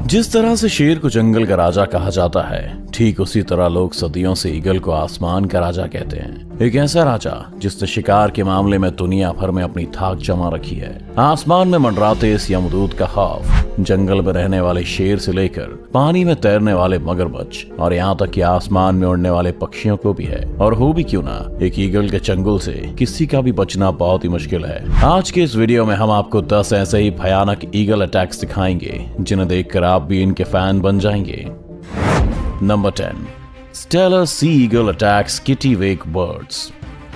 जिस तरह से शेर को जंगल का राजा कहा जाता है, ठीक उसी तरह लोग सदियों से ईगल को आसमान का राजा कहते हैं। एक ऐसा राजा जिसने शिकार के मामले में दुनिया भर में अपनी थाक जमा रखी है। आसमान में मंडराते इस यमदूत का खौफ जंगल में रहने वाले शेर से लेकर पानी में तैरने वाले मगरमच्छ और यहाँ तक कि आसमान में उड़ने वाले पक्षियों को भी है। और हो भी क्यों ना, एक ईगल के चंगुल से किसी का भी बचना बहुत ही मुश्किल है। आज के इस वीडियो में हम आपको 10 ऐसे ही भयानक ईगल अटैक्स दिखाएंगे जिन्हें देखकर आप भी इनके फैन बन जाएंगे। Number 10, Steller sea eagle attacks kittiwake birds.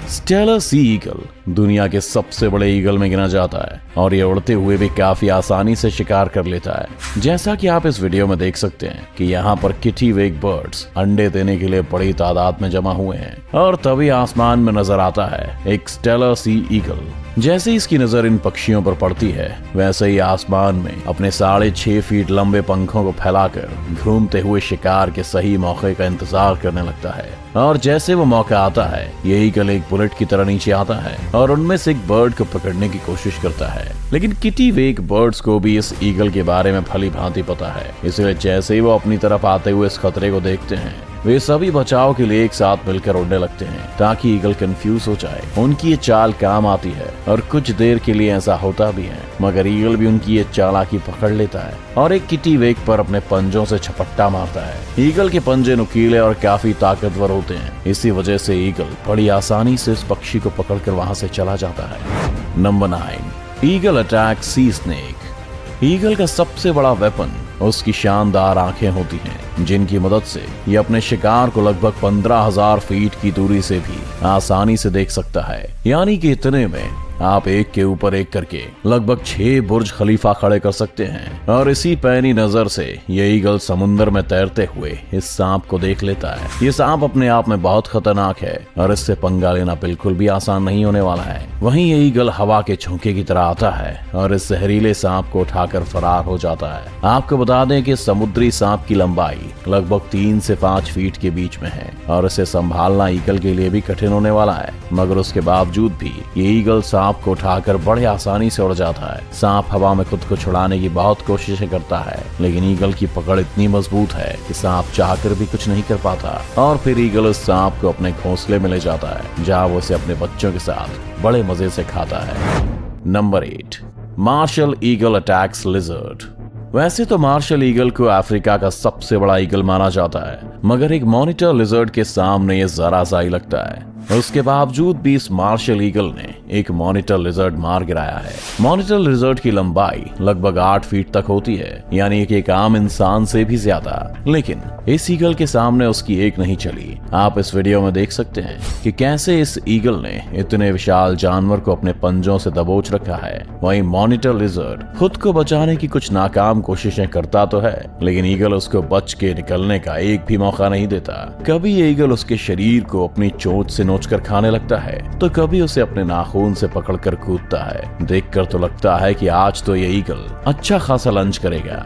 Steller sea eagle दुनिया के सबसे बड़े ईगल में गिना जाता है और ये उड़ते हुए भी काफी आसानी से शिकार कर लेता है। जैसा कि आप इस वीडियो में देख सकते हैं कि यहाँ पर किटिवेक बर्ड्स अंडे देने के लिए बड़ी तादाद में जमा हुए हैं और तभी आसमान में नजर आता है एक स्टेलर सी ईगल। जैसे ही इसकी नजर इन पक्षियों पर पड़ती है, वैसे ही आसमान में अपने 6.5 फीट लंबे पंखों को फैलाकर घूमते हुए शिकार के सही मौके का इंतजार करने लगता है। और जैसे वो मौका आता है, ये ईगल एक बुलेट की तरह नीचे आता है और उनमें से एक बर्ड को पकड़ने की कोशिश करता है। लेकिन किटिवेक बर्ड्स को भी इस ईगल के बारे में भली भांति पता है, इसलिए जैसे ही वो अपनी तरफ आते हुए इस खतरे को देखते हैं, वे सभी बचाव के लिए एक साथ मिलकर उड़ने लगते हैं ताकि ईगल कंफ्यूज हो जाए। उनकी ये चाल काम आती है और कुछ देर के लिए ऐसा होता भी है, मगर ईगल भी उनकी ये चालाकी पकड़ लेता है और एक किटिवेक पर अपने पंजों से झपट्टा मारता है। ईगल के पंजे नुकीले और काफी ताकतवर होते हैं, इसी वजह से ईगल बड़ी आसानी से इस पक्षी को पकड़कर वहां से चला जाता है। नंबर 9, ईगल अटैक सी स्नेक। ईगल का सबसे बड़ा वेपन उसकी शानदार आंखें होती हैं, जिनकी मदद से ये अपने शिकार को लगभग 15,000 फीट की दूरी से भी आसानी से देख सकता है। यानी कि इतने में आप एक के ऊपर एक करके लगभग 6 बुर्ज खलीफा खड़े कर सकते हैं। और इसी पैनी नजर से ये ईगल समुद्र में तैरते हुए इस सांप को देख लेता है। ये सांप अपने आप में बहुत खतरनाक है और इससे पंगा लेना बिल्कुल भी आसान नहीं होने वाला है। वहीं ये ईगल हवा के झोंके की तरह आता है और इस जहरीले सांप को उठाकर फरार हो जाता है। आपको बता दें कि समुद्री सांप की लंबाई लगभग 3 से 5 फीट के बीच में है और इसे संभालना ईगल के लिए भी कठिन होने वाला है। मगर उसके बावजूद भी ये ईगल सांप को उठाकर बड़े आसानी से उड़ जाता है। सांप हवा में खुद को छुड़ाने की बहुत कोशिशें करता है, लेकिन ईगल की पकड़ इतनी मजबूत है कि सांप चाहकर भी कुछ नहीं कर पाता। और फिर ईगल उस सांप को अपने घोंसले में ले जाता है, जहां वो उसे अपने बच्चों के साथ बड़े मजे से खाता है। Number 8, martial eagle attacks lizard. वैसे तो मार्शल ईगल को अफ्रीका का सबसे बड़ा ईगल माना जाता है, मगर एक मॉनिटर लिजर्ड के सामने ये जरा सा ही लगता है। उसके बावजूद भी इस मार्शल ईगल ने एक मॉनिटर लिजर्ड मार गिराया है। मॉनिटर लिजर्ड की लंबाई लगभग 8 फीट तक होती है, यानी कि एक आम इंसान से भी ज्यादा। लेकिन इस ईगल के सामने उसकी एक नहीं चली। आप इस वीडियो में देख सकते हैं कि कैसे इस ईगल ने इतने विशाल जानवर को अपने पंजों से दबोच रखा है। वहीं मॉनिटर लिजर्ड खुद को बचाने की कुछ नाकाम कोशिशें करता तो है, लेकिन ईगल उसको बच के निकलने का एक भी मौका नहीं देता। कभी ये ईगल उसके शरीर को अपनी चोंच से नोचकर खाने लगता है, तो कभी उसे अपने नाखून से पकड़कर कूदता है। देखकर तो लगता है कि आज तो ये ईगल अच्छा खासा लंच करेगा।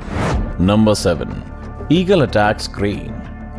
Number 7, eagle attacks crane.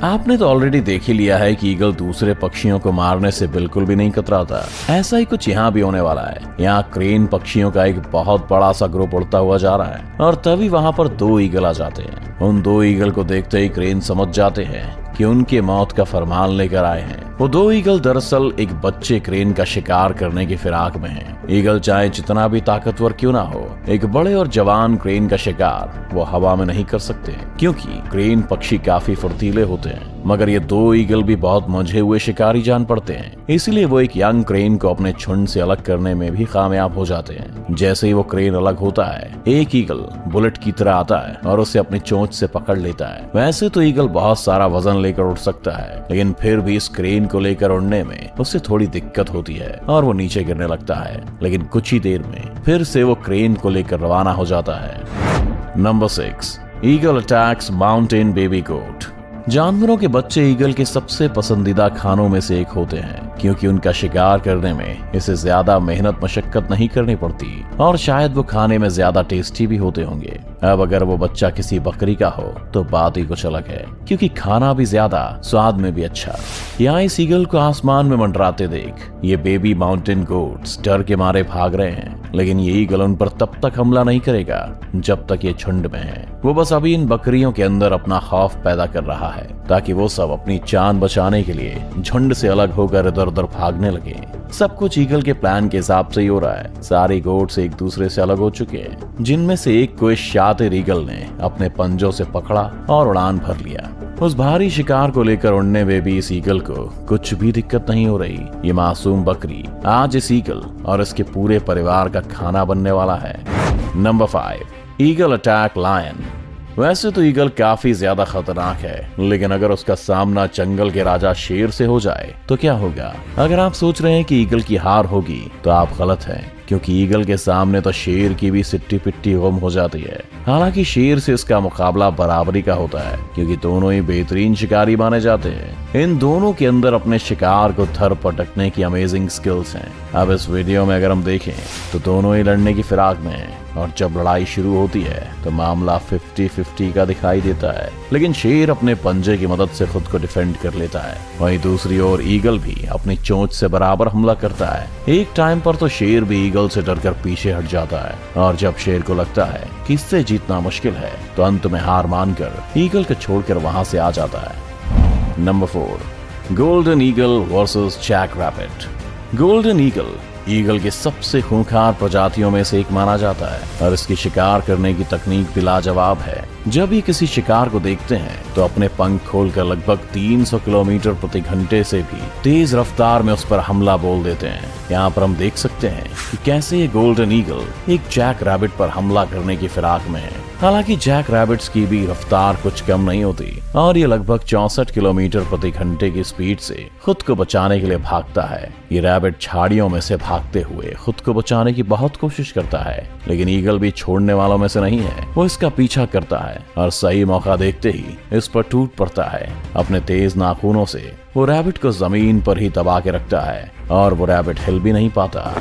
आपने तो ऑलरेडी देख ही लिया है कि ईगल दूसरे पक्षियों को मारने से बिल्कुल भी नहीं कतराता। ऐसा ही कुछ यहाँ भी होने वाला है। यहाँ क्रेन पक्षियों का एक बहुत बड़ा सा ग्रुप उड़ता हुआ जा रहा है और तभी वहाँ पर 2 ईगल आ जाते हैं। उन 2 ईगल को देखते ही क्रेन समझ जाते हैं कि उनके मौत का फरमान लेकर आए हैं। वो 2 ईगल दरअसल एक बच्चे क्रेन का शिकार करने की फिराक में हैं। ईगल चाहे जितना भी ताकतवर क्यों ना हो, एक बड़े और जवान क्रेन का शिकार वो हवा में नहीं कर सकते, क्योंकि क्रेन पक्षी काफी फुर्तीले होते हैं। मगर ये 2 ईगल भी बहुत मंझे हुए शिकारी जान पड़ते हैं, इसलिए वो एक यंग क्रेन को अपने झुंड से अलग करने में भी कामयाब हो जाते हैं। जैसे ही वो क्रेन अलग होता है, एक ईगल बुलेट की तरह आता है और उसे अपनी चोंच से पकड़ लेता है। वैसे तो ईगल बहुत सारा वजन लेकर उड़ सकता है, लेकिन फिर भी इस क्रेन को लेकर उड़ने में उससे थोड़ी दिक्कत होती है और वो नीचे गिरने लगता है। लेकिन कुछ ही देर में फिर से वो क्रेन को लेकर रवाना हो जाता है। Number 6, eagle attacks mountain baby goat. जानवरों के बच्चे ईगल के सबसे पसंदीदा खानों में से एक होते हैं। क्योंकि उनका शिकार करने में इसे ज्यादा मेहनत मशक्कत नहीं करनी पड़ती और शायद वो खाने में ज्यादा टेस्टी भी होते होंगे। अब अगर वो बच्चा किसी बकरी का हो तो बात ही कुछ अलग है, क्योंकि खाना भी ज्यादा, स्वाद में भी अच्छा। यहाँ इस ईगल को आसमान में मंडराते देख ये बेबी माउंटेन गोट्स डर के मारे भाग रहे हैं, लेकिन ये ईगल उन पर तब तक हमला नहीं करेगा जब तक ये झुंड में है। वो बस अभी इन बकरियों के अंदर अपना खौफ पैदा कर रहा है ताकि वो सब अपनी जान बचाने के लिए झुंड से अलग होकर इधर उधर भागने लगे। सब कुछ ईगल के प्लान के हिसाब से ही हो रहा है। सारे गोट्स एक दूसरे से अलग हो चुके हैं, जिनमें से एक को इस शातिर ईगल ने अपने पंजों से पकड़ा और उड़ान भर लिया। उस भारी शिकार को लेकर उड़ने में भी इस ईगल को कुछ भी दिक्कत नहीं हो रही। ये मासूम बकरी आज इस ईगल और इसके पूरे परिवार का खाना बनने वाला है। Number 5, eagle attack lion. वैसे तो ईगल काफी ज्यादा खतरनाक है, लेकिन अगर उसका सामना जंगल के राजा शेर से हो जाए तो क्या होगा? अगर आप सोच रहे हैं कि ईगल की हार होगी तो आप गलत हैं, क्योंकि ईगल के सामने तो शेर की भी सिट्टी पिट्टी गुम हो जाती है। हालांकि शेर से इसका मुकाबला बराबरी का होता है, क्योंकि दोनों ही बेहतरीन शिकारी माने जाते हैं। इन दोनों के अंदर अपने शिकार को थर पटकने की अमेजिंग स्किल्स हैं। अब इस वीडियो में अगर हम देखें तो दोनों ही लड़ने की फिराक में हैं, और जब लड़ाई शुरू होती है तो मामला 50-50 का दिखाई देता है, लेकिन शेर अपने पंजे की मदद से खुद को डिफेंड कर लेता है। वहीं दूसरी ओर ईगल भी अपनी चोंच से बराबर हमला करता है। एक टाइम पर तो शेर भी ईगल से डरकर पीछे हट जाता है, और जब शेर को लगता है कि इससे जीतना मुश्किल है तो अंत में हार मानकर ईगल को छोड़कर वहां से आ जाता है। Number 4, golden eagle versus jack rabbit. Golden eagle की सबसे खूंखार प्रजातियों में से एक माना जाता है, और इसकी शिकार करने की तकनीक भी लाजवाब है। जब ये किसी शिकार को देखते हैं तो अपने पंख खोलकर लगभग 300 किलोमीटर प्रति घंटे से भी तेज रफ्तार में उस पर हमला बोल देते हैं। यहाँ पर हम देख सकते हैं कि कैसे ये गोल्डन ईगल एक जैक रैबिट पर हमला करने की फिराक में है। हालांकि जैक रैबिट्स की भी रफ्तार कुछ कम नहीं होती, और ये लगभग 64 किलोमीटर प्रति घंटे की स्पीड से खुद को बचाने के लिए भागता है। ये रैबिट झाड़ियों में से भागते हुए खुद को बचाने की बहुत कोशिश करता है, लेकिन ईगल भी छोड़ने वालों में से नहीं है। वो इसका पीछा करता है और सही मौका देखते ही इस पर टूट पड़ता है। अपने तेज नाखूनों से वो रैबिट को जमीन पर ही दबा के रखता है, और वो रैबिट हिल भी नहीं पाता।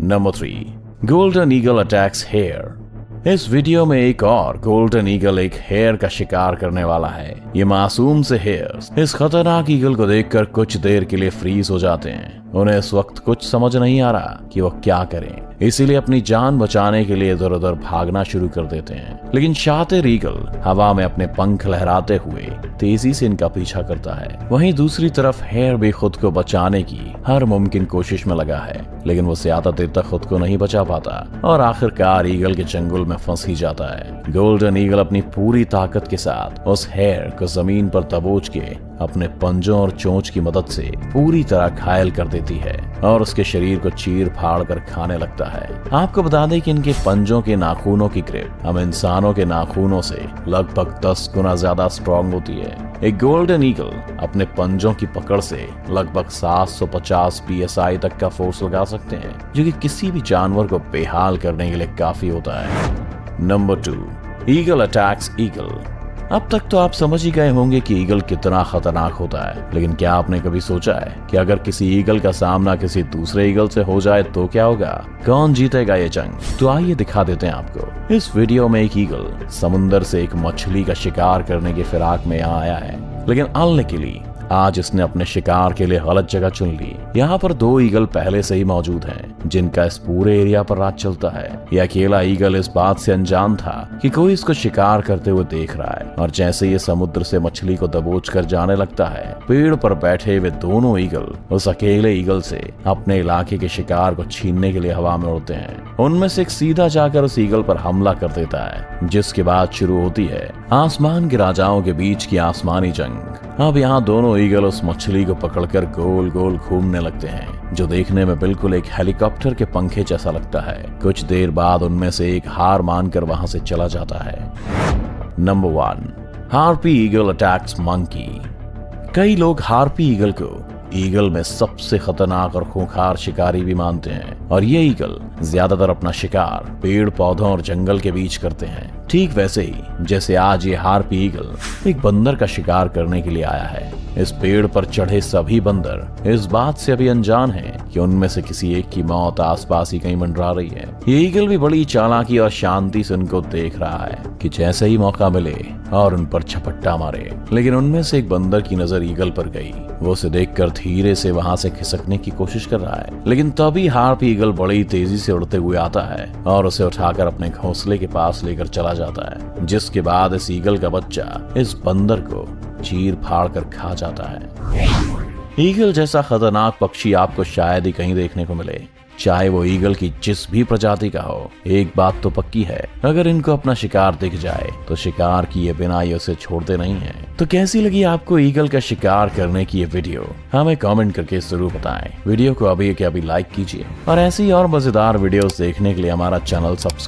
Number 3, golden eagle attacks hare. इस वीडियो में एक और गोल्डन ईगल एक हेयर का शिकार करने वाला है। ये मासूम से हेयर्स इस खतरनाक ईगल को देखकर कुछ देर के लिए फ्रीज हो जाते हैं। उन्हें इस वक्त कुछ समझ नहीं आ रहा कि वो क्या करें, इसीलिए अपनी जान बचाने के लिए इधर उधर भागना शुरू कर देते हैं। लेकिन शातिर ईगल हवा में अपने पंख लहराते हुए तेजी से इनका पीछा करता है। वहीं दूसरी तरफ हेयर भी खुद को बचाने की हर मुमकिन कोशिश में लगा है, लेकिन वो ज्यादा देर तक खुद को नहीं बचा पाता और आखिरकार ईगल के चंगुल में फंस ही जाता है। गोल्डन ईगल अपनी पूरी ताकत के साथ उस हेयर को जमीन पर दबोच के अपने पंजों और चोंच की मदद से पूरी तरह घायल कर देती है और उसके शरीर को चीर फाड़ कर खाने लगता है। आपको बता दें कि इनके पंजों के नाखूनों की ग्रिप हम इंसानों के नाखूनों से लगभग 10 गुना ज्यादा स्ट्रॉन्ग होती है। एक गोल्डन ईगल अपने पंजों की पकड़ से लगभग 750 PSI तक का फोर्स लगा सकते हैं, जो कि किसी भी जानवर को बेहाल करने के लिए काफी होता है। Number 2, eagle attacks eagle. अब तक तो आप समझ ही गए होंगे कि ईगल कितना खतरनाक होता है, लेकिन क्या आपने कभी सोचा है कि अगर किसी ईगल का सामना किसी दूसरे ईगल से हो जाए तो क्या होगा? कौन जीतेगा ये जंग? तो आइए दिखा देते हैं आपको। इस वीडियो में एक ईगल समुंदर से एक मछली का शिकार करने की फिराक में यहाँ आया है, लेकिन अनलकीली आज इसने अपने शिकार के लिए गलत जगह चुन ली। यहाँ पर 2 ईगल पहले से ही मौजूद हैं, जिनका इस पूरे एरिया पर राज चलता है। ये अकेला ईगल इस बात से अनजान था कि कोई इसको शिकार करते हुए देख रहा है, और जैसे ये समुद्र से मछली को दबोच कर जाने लगता है, पेड़ पर बैठे हुए दोनों ईगल उस अकेले ईगल से अपने इलाके के शिकार को छीनने के लिए हवा में उड़ते हैं। उनमें से एक सीधा जाकर उस ईगल पर हमला कर देता है, जिसके बाद शुरू होती है आसमान के राजाओं के बीच की आसमानी जंग। अब यहाँ दोनों ईगल उस मछली को पकड़कर गोल गोल घूमने लगते हैं, जो देखने में बिल्कुल एक हेलीकॉप्टर के पंखे जैसा लगता है। कुछ देर बाद उनमें से एक हार मानकर वहां से चला जाता है। Number 1, harpy eagle attacks monkey. कई लोग हार्पी ईगल को ईगल में सबसे खतरनाक और खूंखार शिकारी भी मानते हैं, और ये ईगल ज्यादातर अपना शिकार पेड़ पौधों और जंगल के बीच करते हैं। ठीक वैसे ही जैसे आज ये हार्पी ईगल एक बंदर का शिकार करने के लिए आया है। इस पेड़ पर चढ़े सभी बंदर इस बात से अभी अनजान हैं कि उनमें से किसी एक की मौत आसपास ही कहीं मंडरा रही है। ये ईगल भी बड़ी चालाकी और शांति से उनको देख रहा है कि जैसे ही मौका मिले और उन पर झपट्टा मारे। लेकिन उनमें से एक बंदर की नजर ईगल पर गई। वो उसे देखकर धीरे से वहां से खिसकने की कोशिश कर रहा है, लेकिन तभी हार्पी ईगल बड़ी तेजी से उड़ते हुए आता है और उसे उठाकर अपने घोंसले के पास लेकर चला जाता है, जिसके बाद इस ईगल का बच्चा इस बंदर को चीर फाड़ कर खा जाता है। ईगल जैसा खतरनाक पक्षी आपको शायद ही कहीं देखने को मिले, चाहे वो ईगल की जिस भी प्रजाति का हो। एक बात तो पक्की है, अगर इनको अपना शिकार दिख जाए तो शिकार किए बिना ये उसे छोड़ते नहीं हैं। तो कैसी लगी आपको ईगल का शिकार करने की ये वीडियो? हमें कमेंट करके जरूर बताएं। वीडियो को अभी के अभी लाइक कीजिए और ऐसी और मजेदार वीडियोस देखने के लिए हमारा चैनल सब्सक्राइब